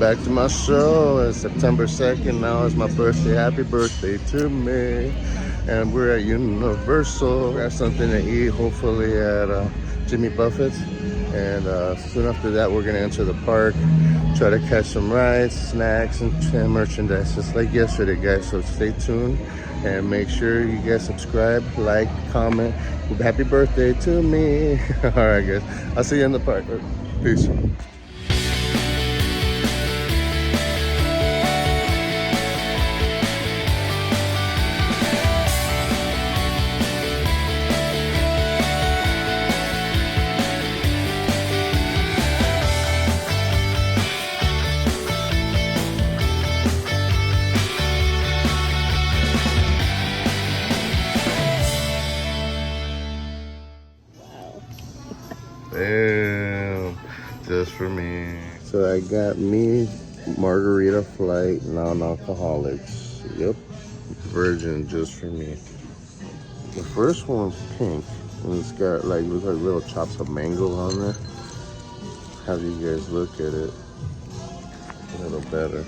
back to my show. It's September 2nd. Now is my birthday. Happy birthday to me. And we're at Universal. We have something to eat, hopefully at Jimmy Buffett's. And soon after that, we're going to enter the park, try to catch some rides, snacks, and merchandise, just like yesterday, guys. So stay tuned and make sure you guys subscribe, like, comment. Happy birthday to me. All right, guys. I'll see you in the park. Peace. Damn, just for me. So I got me margarita flight, non-alcoholics. Yep, virgin, just for me. The first one's pink, and it's got like, looks like little chops of mango on there. How do you guys look at it? A little better.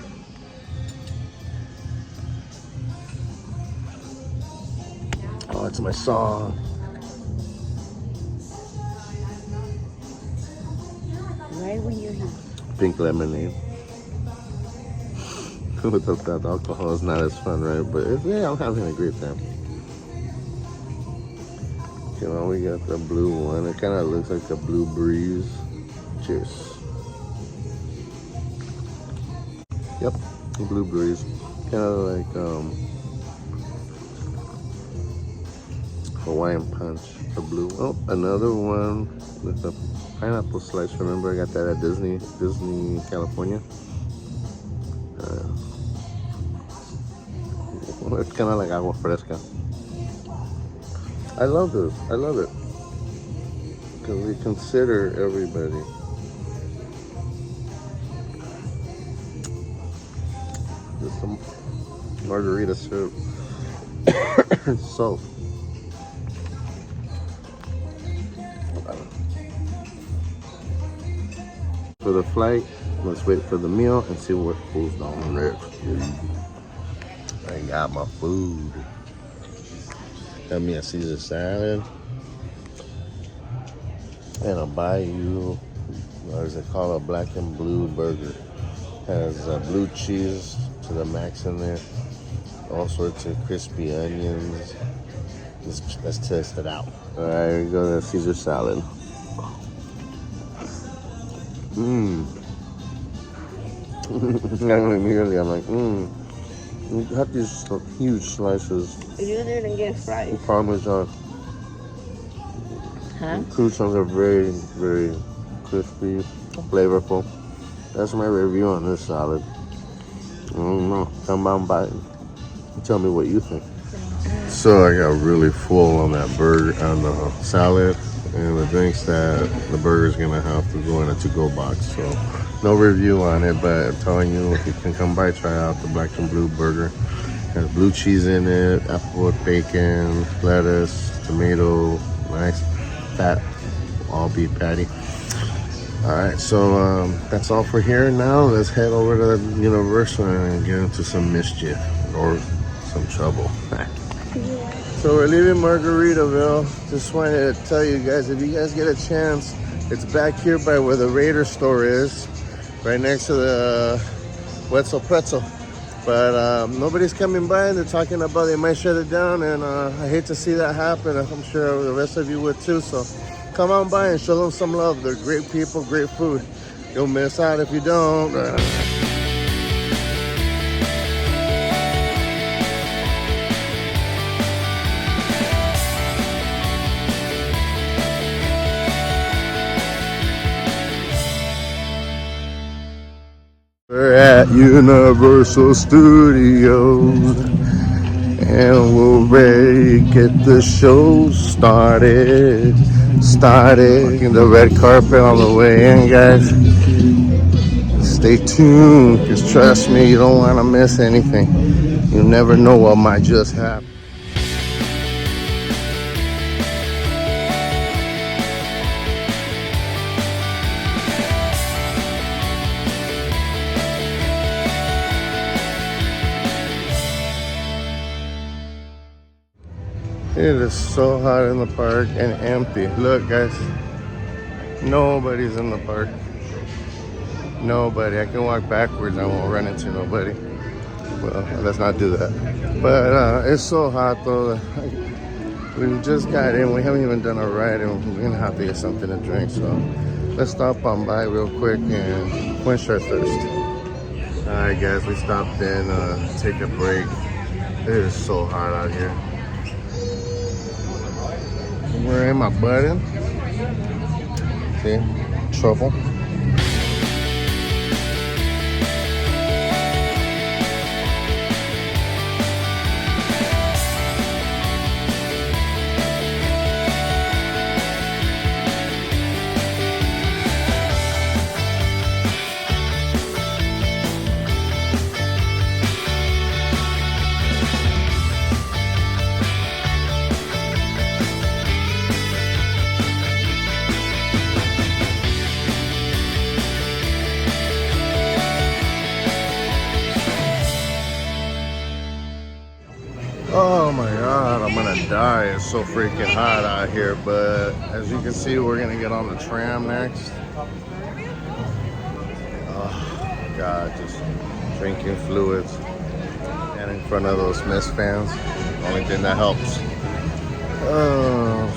Oh, it's my song. Right when you're here. Pink lemonade. Without that alcohol, it's not as fun, right? But yeah, I'm having a great time. Okay, now we got the blue one. It kind of looks like the Blue Breeze. Cheers. Yep, Blue Breeze. Kind of like Hawaiian Punch. The blue. Oh, another one with the pineapple slice. Remember, I got that at Disney, California. It's kind of like agua fresca. I love this. I love it because we consider everybody. Just some margarita syrup. So. For the flight, let's wait for the meal and see what goes down next. I got my food. Got me a Caesar salad and a Bayou, what is it called, a black and blue burger. Has blue cheese to the max in there, all sorts of crispy onions. Let's test it out. All right, here we go, the Caesar salad. Immediately I'm like, You have these huge slices. You didn't get fries. Parmesan. Huh? The croutons are very, very crispy, flavorful. That's my review on this salad. I don't know. Come on by and tell me what you think. So I got really full on that burger, on the salad, and the drinks that the burger's gonna have to go in a to-go box. So no review on it, but I'm telling you, if you can come by, try out the black and blue burger. Has blue cheese in it, applewood bacon, lettuce, tomato, nice fat all beef patty. All right, so that's all for here. Now let's head over to the Universal and get into some mischief or some trouble. So we're leaving Margaritaville. Just wanted to tell you guys, if you guys get a chance, it's back here by where the Raider store is, right next to the Wetzel Pretzel. But nobody's coming by, and they're talking about they might shut it down, and I hate to see that happen. I'm sure the rest of you would too. So come on by and show them some love. They're great people, great food. You'll miss out if you don't. We're at Universal Studios, and we'll ready to get the show started. Taking the red carpet on the way in, guys. Stay tuned, because trust me, you don't want to miss anything. You never know what might just happen. It is so hot in the park and empty. Look, guys. Nobody's in the park. Nobody. I can walk backwards. I won't run into nobody. Well, let's not do that. But it's so hot, though. We just got in. We haven't even done a ride, and we're going to have to get something to drink. So let's stop on by real quick and quench our thirst. All right, guys. We stopped in, take a break. It is so hot out here. Where am I, button? See? Trouble. Oh my god, I'm gonna die. It's so freaking hot out here. But as you can see, we're gonna get on the tram next. Oh god, just drinking fluids. And in front of those mist fans. Only thing that helps.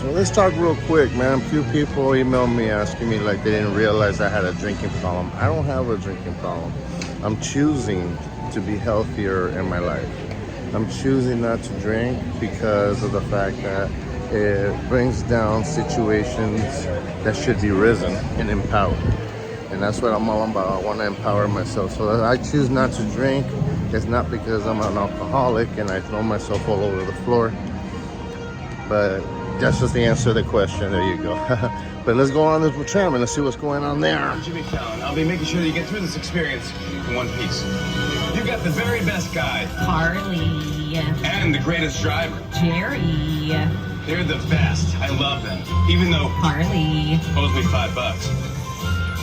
So let's talk real quick, man. A few people emailed me asking me like they didn't realize I had a drinking problem. I don't have a drinking problem. I'm choosing to be healthier in my life. I'm choosing not to drink because of the fact that it brings down situations that should be risen and empowered. And that's what I'm all about. I want to empower myself. So that I choose not to drink. It's not because I'm an alcoholic and I throw myself all over the floor. But that's just the answer to the question. There you go. But let's go on this tram and let's see what's going on there. I'm Jimmy Fallon. I'll be making sure that you get through this experience in one piece. You've got the very best guide. Harley. And the greatest driver. Jerry. They're the best. I love them. Even though Harley owes me $5.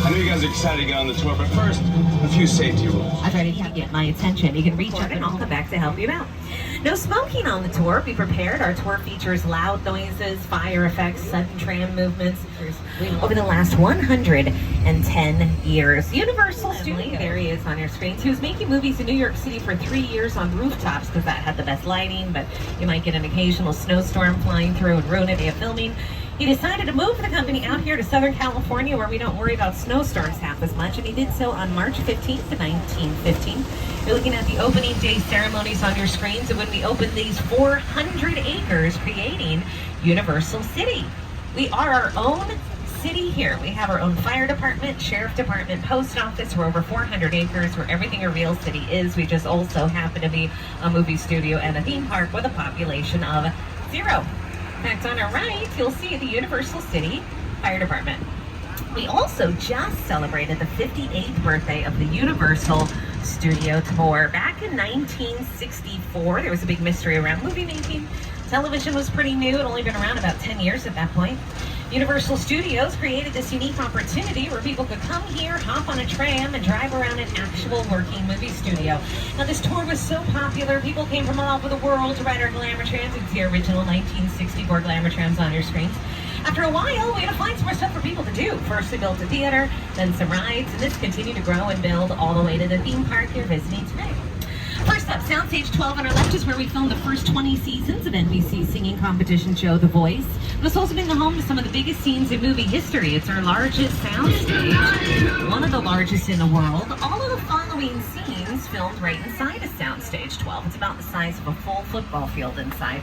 I know you guys are excited to get on the tour, but first, a few safety rules. I try to get my attention. You can reach out and I'll come back to help you out. No smoking on the tour. Be prepared. Our tour features loud noises, fire effects, sudden tram movements. Over the last 110 years, Universal Studios, there he is on your screens, who's making movies in New York City for 3 years on rooftops because that had the best lighting, but you might get an occasional snowstorm flying through and ruin a day of filming. He decided to move the company out here to Southern California where we don't worry about snowstorms half as much, and he did so on March 15th, 1915. You're looking at the opening day ceremonies on your screens, and when we opened these 400 acres creating Universal City. We are our own city here. We have our own fire department, sheriff department, post office. We're over 400 acres. We're everything a real city is. We just also happen to be a movie studio and a theme park with a population of 0. In fact, on our right, you'll see the Universal City Fire Department. We also just celebrated the 58th birthday of the Universal Studio Tour. Back in 1964, there was a big mystery around movie making. Television was pretty new. It had only been around about 10 years at that point. Universal Studios created this unique opportunity where people could come here, hop on a tram, and drive around an actual working movie studio. Now, this tour was so popular, people came from all over the world to ride our glamour trams. You can see original 1964 glamour trams on your screens. After a while, we had to find some more stuff for people to do. First, we built a theater, then some rides, and this continued to grow and build all the way to the theme park you're visiting today. First up, Soundstage 12 on our left is where we filmed the first 20 seasons of NBC's singing competition show, The Voice. But it's also been the home to some of the biggest scenes in movie history. It's our largest soundstage, one of the largest in the world. All of the following scenes filmed right inside of Soundstage 12. It's about the size of a full football field inside.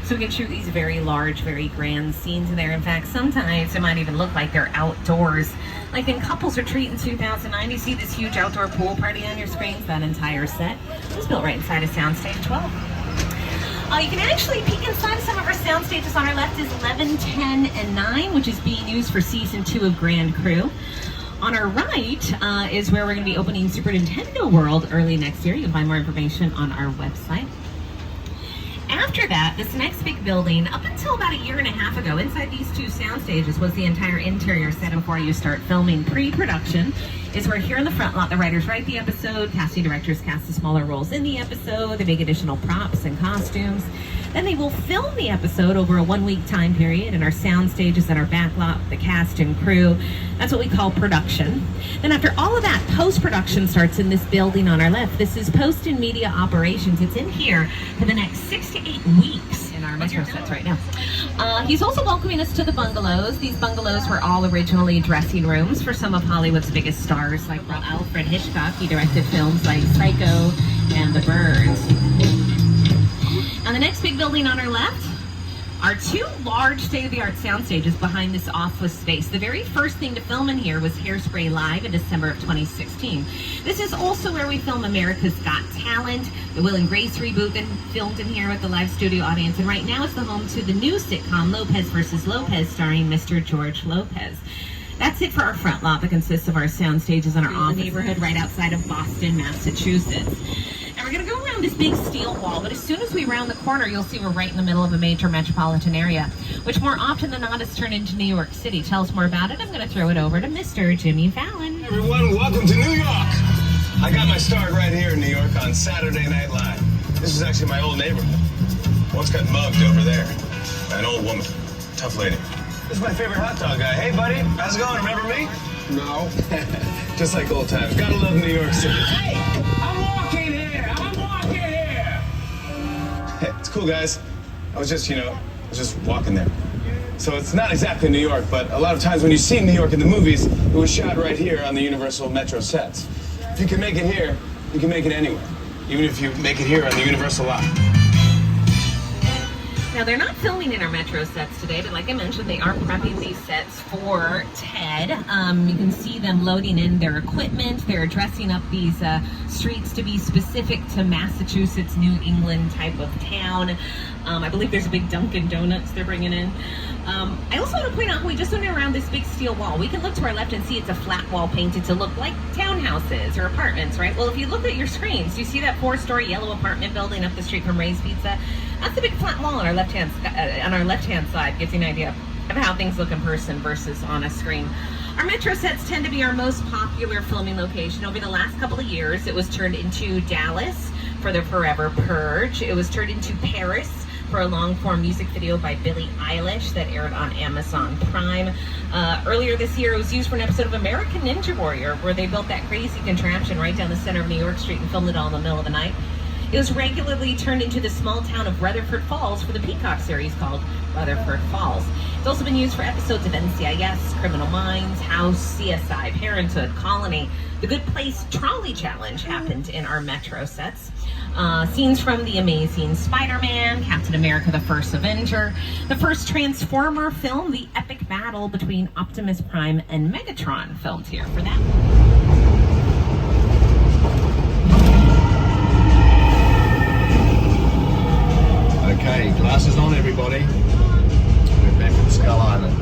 So we can shoot these very large, very grand scenes in there. In fact, sometimes it might even look like they're outdoors. Like in Couples Retreat in 2009, you see this huge outdoor pool party on your screens. That entire set was built right inside of Soundstage 12. You can actually peek inside some of our sound stages. On our left is 11, 10, and 9, which is being used for season 2 of Grand Crew. On our right is where we're going to be opening Super Nintendo World early next year. You can find more information on our website. After that, this next big building, up until about a year and a half ago, inside these two sound stages was the entire interior set before you start filming. Pre-production is where here in the front lot, the writers write the episode, casting directors cast the smaller roles in the episode, they make additional props and costumes. Then they will film the episode over a 1-week time period in our sound stages and our backlot, the cast and crew. That's what we call production. Then after all of that, post-production starts in this building on our left. This is post and media operations. It's in here for the next 6 to 8 weeks in our metro sets right now. He's also welcoming us to the bungalows. These bungalows were all originally dressing rooms for some of Hollywood's biggest stars, like Alfred Hitchcock. He directed films like Psycho and The Birds. Now the next big building on our left are 2 large state-of-the-art sound stages behind this office space. The very first thing to film in here was Hairspray Live in December of 2016. This is also where we film America's Got Talent. The Will and Grace reboot then filmed in here with the live studio audience. And right now it's the home to the new sitcom Lopez vs. Lopez starring Mr. George Lopez. That's it for our front lot that consists of our sound stages and our office neighborhood right outside of Boston, Massachusetts. And we're going to go around this big steel wall, but as soon as we round the corner, you'll see we're right in the middle of a major metropolitan area, which more often than not has turned into New York City. Tell us more about it. I'm going to throw it over to Mr. Jimmy Fallon. Hey everyone, welcome to New York. I got my start right here in New York on Saturday Night Live. This is actually my old neighborhood. Once got mugged over there by an old woman, tough lady. This is my favorite hot dog guy. Hey buddy, how's it going? Remember me? No. Just like old times. Gotta love New York City. Hey, I'm walking here. Hey, it's cool, guys. I was just walking there. So it's not exactly New York, but a lot of times when you see New York in the movies, it was shot right here on the Universal Metro sets. If you can make it here, you can make it anywhere. Even if you make it here on the Universal lot. Now, they're not filming in our metro sets today, but like I mentioned, they are prepping these sets for Ted. You can see them loading in their equipment. They're dressing up these streets to be specific to Massachusetts, New England type of town. I believe there's a big Dunkin' Donuts they're bringing in. I also want to point out, we just went around this big steel wall. We can look to our left and see it's a flat wall painted to look like townhouses or apartments, right? Well, if you look at your screens, you see that 4-story yellow apartment building up the street from Ray's Pizza? That's the big flat wall on our left-hand side. Gives you an idea of how things look in person versus on a screen. Our metro sets tend to be our most popular filming location. Over the last couple of years, it was turned into Dallas for the Forever Purge. It was turned into Paris for a long-form music video by Billie Eilish that aired on Amazon Prime. Earlier this year, it was used for an episode of American Ninja Warrior, where they built that crazy contraption right down the center of New York Street and filmed it all in the middle of the night. It was regularly turned into the small town of Rutherford Falls for the Peacock series called Rutherford Falls. It's also been used for episodes of NCIS, Criminal Minds, House, CSI, Parenthood, Colony. The Good Place Trolley Challenge happened in our metro sets. Scenes from The Amazing Spider-Man, Captain America the First Avenger, the first Transformer film, the epic battle between Optimus Prime and Megatron, filmed here for that. Okay, glasses on everybody. We're back at Skull Island.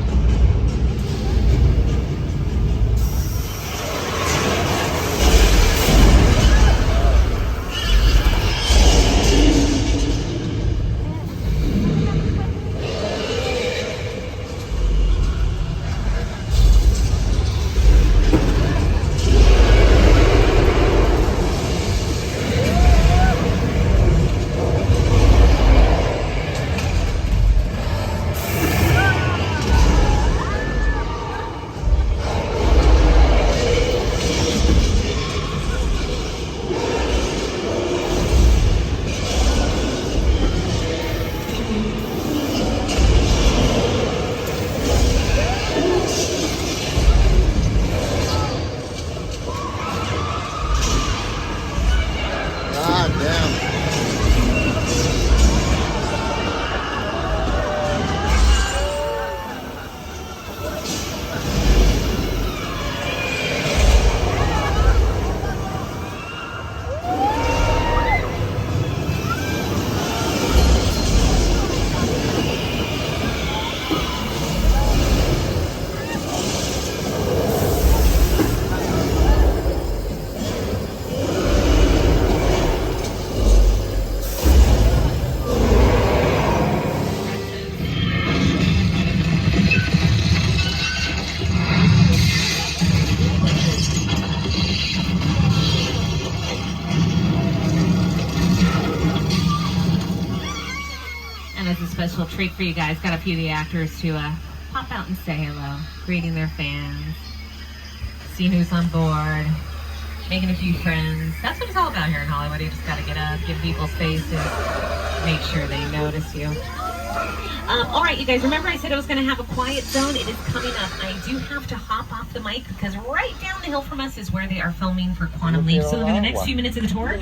And as a special treat for you guys, got a few of the actors to pop out and say hello, greeting their fans, seeing who's on board, making a few friends. That's what it's all about here in Hollywood. You just got to get up, give people space, and make sure they notice you. All right, you guys, remember I said I was going to have a quiet zone? It is coming up. I do have to hop off the mic because right down the hill from us is where they are filming for Quantum Leap. So in the next few minutes of the tour,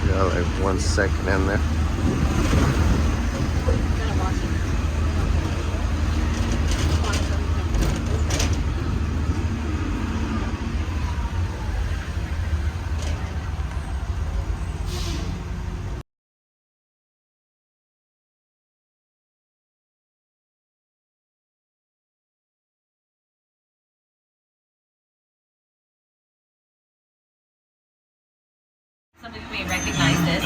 Yeah, like 1 second in there. some of you may recognize this.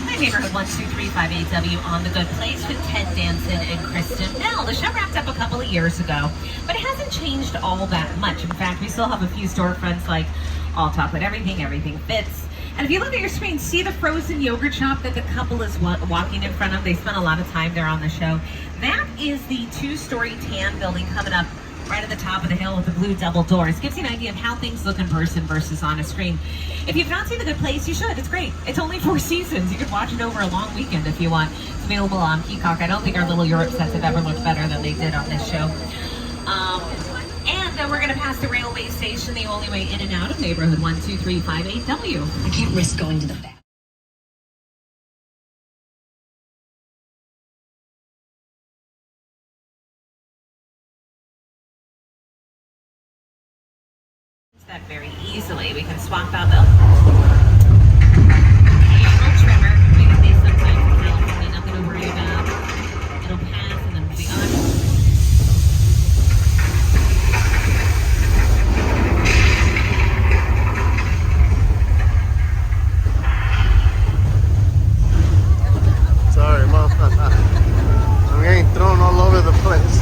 My neighborhood 12358W on The Good Place with Ted Danson and Kristen Bell. The show wrapped up a couple of years ago, but it hasn't changed all that much. In fact, we still have a few storefronts like All Chocolate Everything, Everything Fits. And if you look at your screen, see the frozen yogurt shop that the couple is walking in front of? They spent a lot of time there on the show. That is the 2-story tan building coming up right at the top of the hill with the blue double doors. Gives you an idea of how things look in person versus on a screen. If you've not seen The Good Place, you should. It's great. It's only 4 seasons. You can watch it over a long weekend if you want. It's available on Peacock. I don't think our little Europe sets have ever looked better than they did on this show. And we're going to pass the railway station, the only way in and out of neighborhood 12358W. I can't risk going to the back. That very easily. We can swap out the occasional trimmer. We can say sometimes in California, nothing to worry about. It'll pass and then we'll be on. Sorry, Mom. I'm getting thrown all over the place.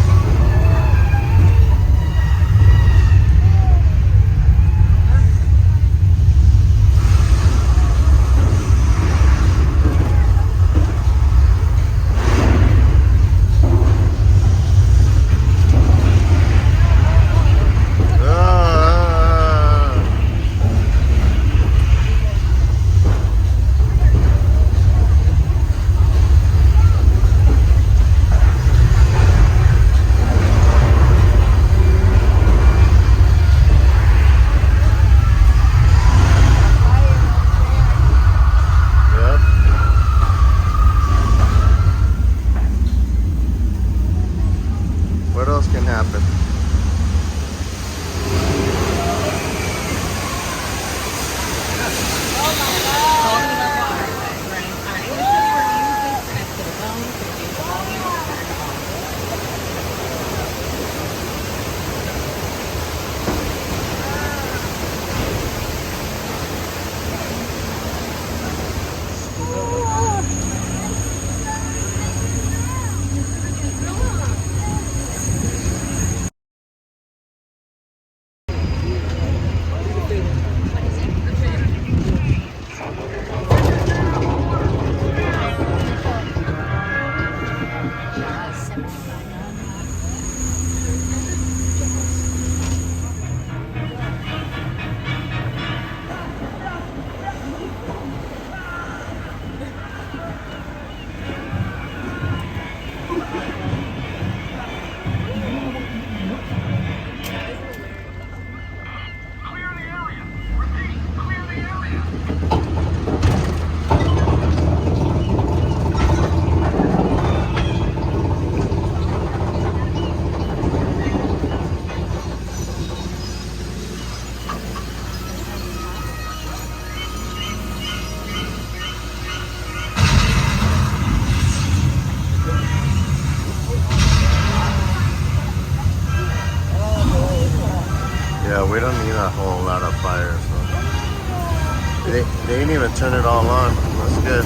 They didn't even turn it all on. That's good.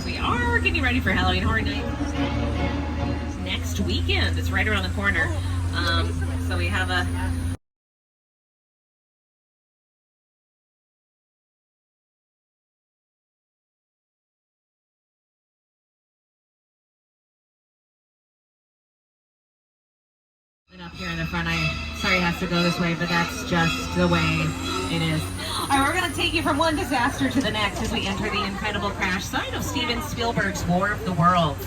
We are getting ready for Halloween Horror Night next weekend. It's right around the corner. So we have a up here in the front. Sorry it has to go this way, but that's just the way it is. All right, we're going to take you from one disaster to the next as we enter the incredible crash site of Steven Spielberg's War of the Worlds.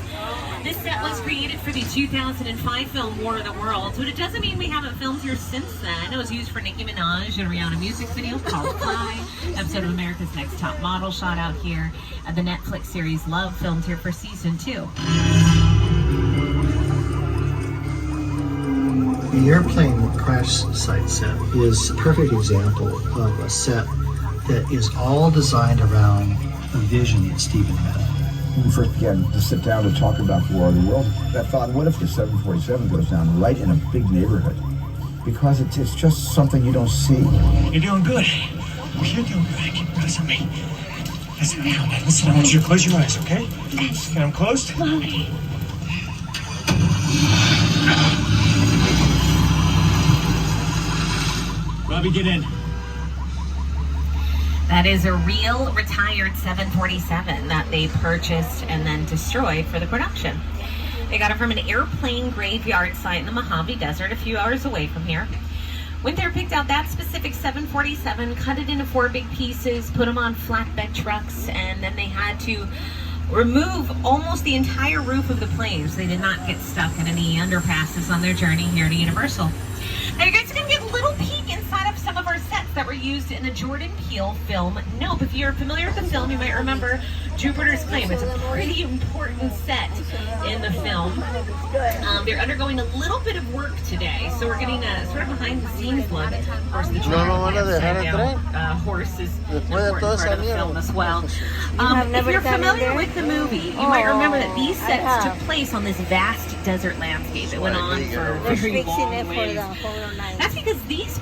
This set was created for the 2005 film War of the Worlds, but it doesn't mean we haven't filmed here since then. It was used for Nicki Minaj and Rihanna music video called Fly, episode of America's Next Top Model shot out here, and the Netflix series Love filmed here for season 2. The airplane crash site set is a perfect example of a set that is all designed around a vision that Steven had. When we first began to sit down to talk about the War of the Worlds, I thought, what if the 747 goes down right in a big neighborhood? Because it's just something you don't see. You're doing good. You're doing good. Keep your eyes on me. Listen, now, listen, I want you to close your eyes, okay? Get them closed. Robbie, get in. That is a real retired 747 that they purchased and then destroyed for the production. They got it from an airplane graveyard site in the Mojave Desert a few hours away from here. Went there, picked out that specific 747, cut it into 4 big pieces, put them on flatbed trucks, and then they had to remove almost the entire roof of the plane so they did not get stuck in any underpasses on their journey here to Universal. Now you guys are going to get a little peek inside of some of our sets that were used in the Jordan Peele film Nope. If you're familiar with the film, you might remember Jupiter's Claim. It's a pretty important set in the film. They're undergoing a little bit of work today, so we're getting a sort of behind-the-scenes look. Of course, the horse is an important part of the film as well. If you're familiar with the movie, you might remember that these sets took place on this vast desert landscape. It went on for very long ways. That's because this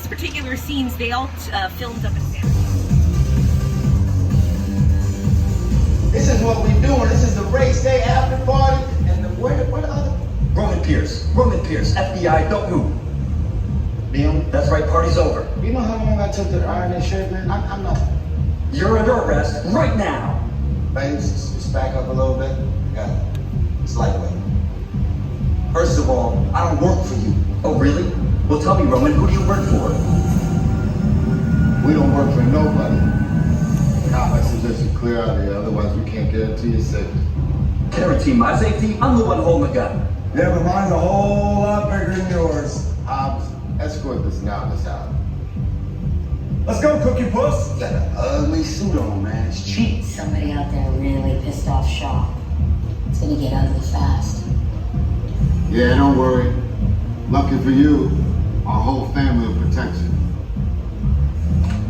particular scenes, they all filmed up in San. This is what we doing. This is the race day after party, and where the other? Roman Pierce, FBI, don't move. Neil, That's right, party's over. you know how long I took to iron this shirt, man? I'm not. You're under arrest right now. Ladies, just back up a little bit. Got it. It's lightweight. First of all, I don't work for you. Oh, really? Well, tell me, Roman, who do you work for? We don't work for nobody. Cop, I suggest you clear out of here, otherwise we can't guarantee your safety. Guarantee my safety? I'm the one holding the gun. Yeah, but mine's a whole lot bigger than yours. Hobbs, escort this novice out. Let's go, Cookie Puss. You got an ugly suit on, man. It's cheap. Somebody out there really pissed off Shaw. It's gonna get ugly fast. Yeah, don't worry. Lucky for you, our whole family will protect you.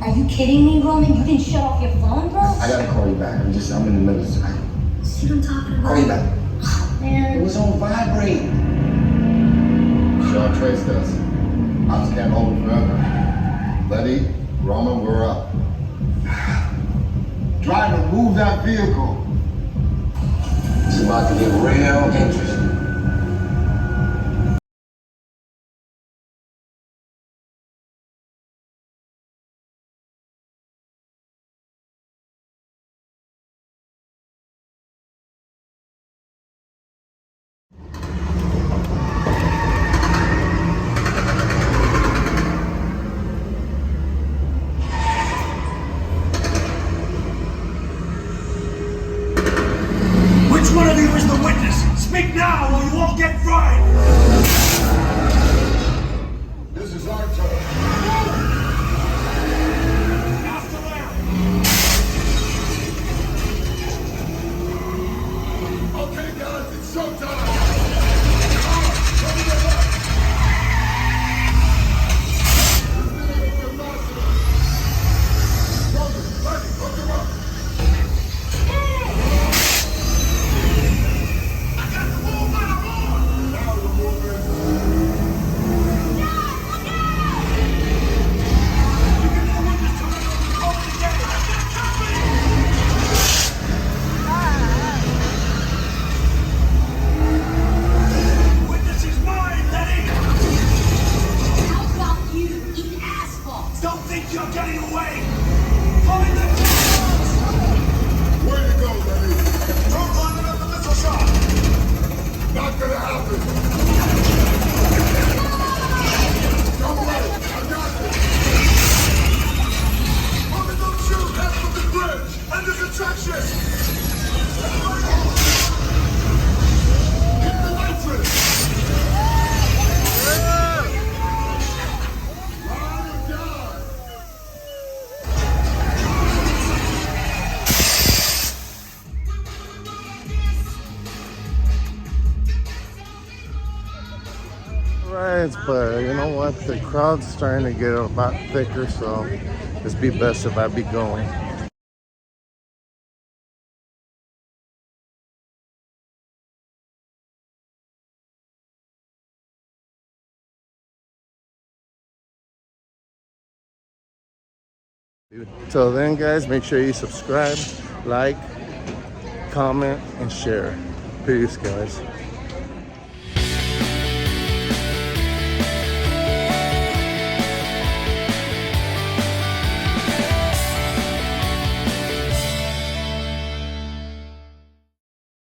Are you kidding me, Roman? You didn't shut off your phone, bro? I gotta call you back. I'm in the middle of something. See what I'm talking about? Call you back. Oh, man. It was on vibrate. Shaw traced us. Ops can't hold it forever. Letty, Roman, we're up. Driver, move that vehicle. It's about to get real interesting. now or you won't get fried! This is our turn. After that! Okay, guys, it's showtime. You're getting away! Find the towers! Where you go, baby? Don't climb it up the missile shot! Not gonna happen. Don't worry, I got this. Mommy, don't shoot! Head from the bridge! And there's a trenches! Hit the nitrous! Right, but you know what? The crowd's starting to get a lot thicker, so it'd be best if I be going. Till then, guys, make sure you subscribe, like, comment, and share. Peace, guys.